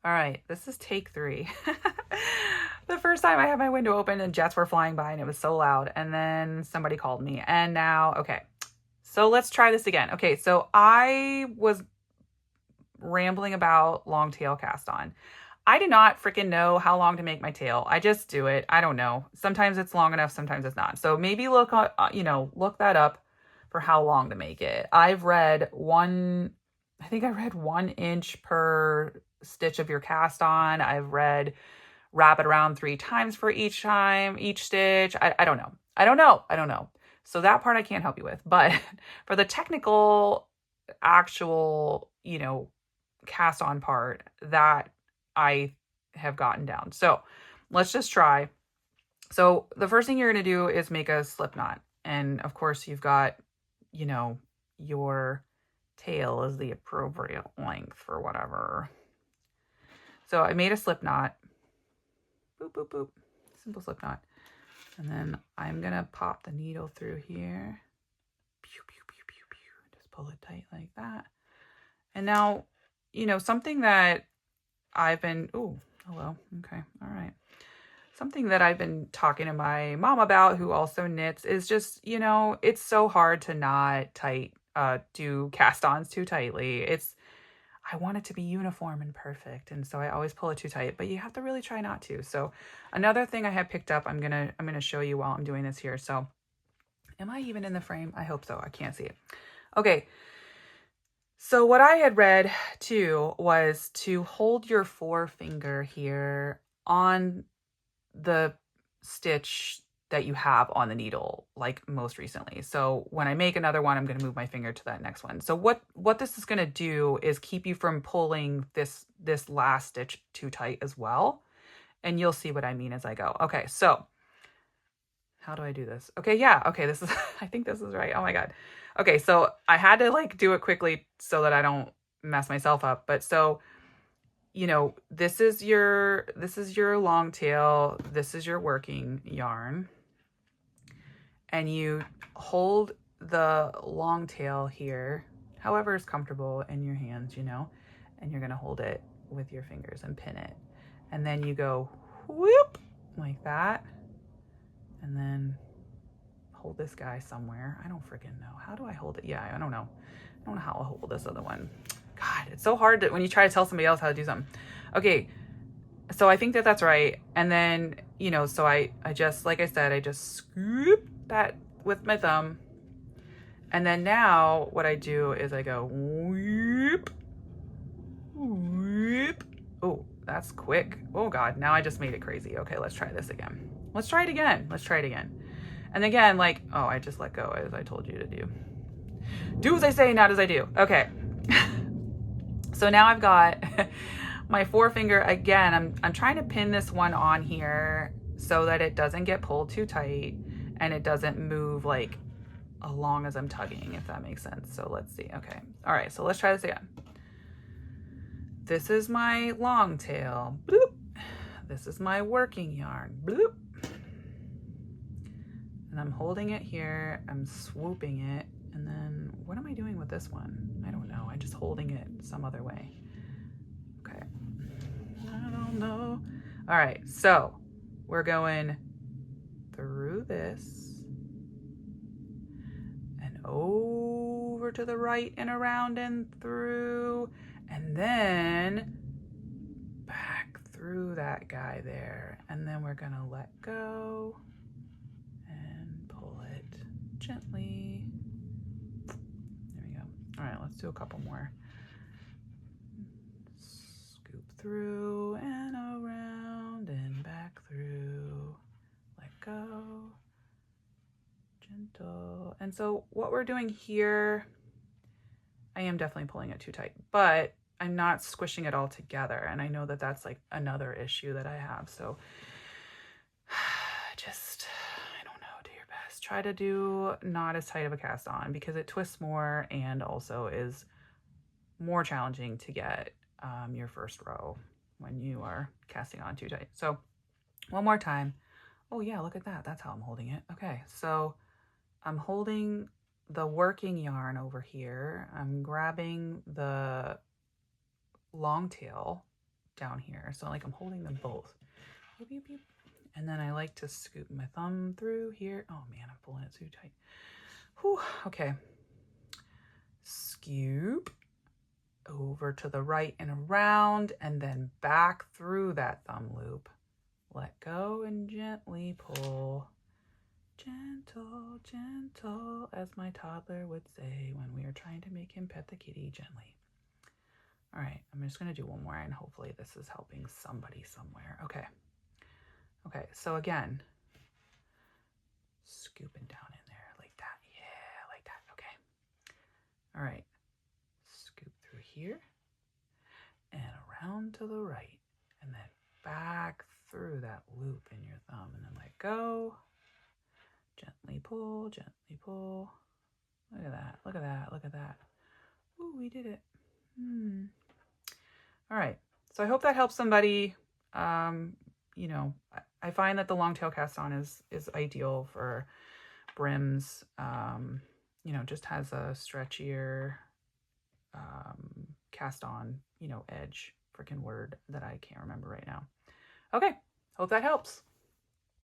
All right, this is take 3. The first time I had my window open and jets were flying by and it was so loud. And then somebody called me. And now, okay, so let's try this again. Okay, so I was rambling about Longtail cast on. I do not freaking know how long to make my tail. I just do it. I don't know. Sometimes it's long enough, sometimes it's not. So maybe look, look that up for how long to make it. I think I read 1 inch per stitch of your cast on. I've read wrap it around 3 times for each stitch. I don't know. I don't know. So that part I can't help you with. But for the technical, actual, cast on part, that I have gotten down. So let's just try. So the first thing you're going to do is make a slip knot. And of course you've got, your tail is the appropriate length for whatever. So I made a slip knot. Boop, boop, boop. Simple slip knot. And then I'm going to pop the needle through here. Pew, pew, pew, pew, pew. Just pull it tight like that. And now, something that I've been, oh, hello. Okay. All right. Something that I've been talking to my mom about, who also knits, is just, it's so hard to not do cast-ons too tightly. I want it to be uniform and perfect. And so I always pull it too tight, but you have to really try not to. So another thing I have picked up, I'm going to show you while I'm doing this here. So am I even in the frame? I hope so. I can't see it. Okay. So what I had read too was to hold your forefinger here on the stitch that you have on the needle, like most recently. So when I make another one, I'm going to move my finger to that next one. So what this is going to do is keep you from pulling this last stitch too tight as well. And you'll see what I mean as I go. Okay, so how do I do this? Okay, yeah, okay, this is, I think this is right. Oh my God. Okay, so I had to do it quickly so that I don't mess myself up. But so, this is your long tail, this is your working yarn. And you hold the long tail here, however is comfortable in your hands, and you're gonna hold it with your fingers and pin it. And then you go whoop, like that. And then hold this guy somewhere. I don't freaking know. How do I hold it? Yeah, I don't know. I don't know how I'll hold this other one. God, it's so hard when you try to tell somebody else how to do something. Okay, so I think that's right. And then, so I just, like I said, I just scoop that with my thumb. And then now what I do is I go whoop, whoop. Oh, that's quick. Oh God, now I just made it crazy. Okay, let's try this again. Let's try it again. And again, I just let go as I told you to do. Do as I say, not as I do. Okay. So now I've got my forefinger again. I'm trying to pin this one on here so that it doesn't get pulled too tight and it doesn't move along as I'm tugging, if that makes sense. So let's see. Okay. All right. So let's try this again. This is my long tail. Bloop. This is my working yarn. Bloop. And I'm holding it here. I'm swooping it. And then what am I doing with this one? I don't know. I'm just holding it some other way. Okay. I don't know. All right. So we're going through this and over to the right and around and through, and then back through that guy there. And then we're going to let go and pull it gently. There we go. All right, let's do a couple more. Scoop through and around and back through. Let go. Gentle. And so what we're doing here, I am definitely pulling it too tight, but I'm not squishing it all together. And I know that that's another issue that I have. So just, I don't know, do your best. Try to do not as tight of a cast on because it twists more and also is more challenging to get your first row when you are casting on too tight. So one more time. Oh yeah, look at that. That's how I'm holding it. Okay, so I'm holding the working yarn over here. I'm grabbing the long tail down here. So like I'm holding them both. Beep, beep, beep. And then I like to scoop my thumb through here. Oh man, I'm pulling it too tight. Whew, okay. Scoop over to the right and around, and then back through that thumb loop. Let go and gently pull. Gentle, gentle, as my toddler would say when we are trying to make him pet the kitty gently. All right, I'm just going to do one more, and hopefully this is helping somebody somewhere. Okay. Okay, so again, scooping down in there like that. Yeah, like that. Okay. All right. Scoop through here and around to the right, and then back through that loop in your thumb, and then let go. Gently pull, gently pull. Look at that, look at that, look at that. Ooh, we did it. All right, so I hope that helps somebody. You know, I find that the Longtail cast on is ideal for brims. You know, just has a stretchier cast on, you know, edge, freaking word that I can't remember right now. Okay, hope that helps.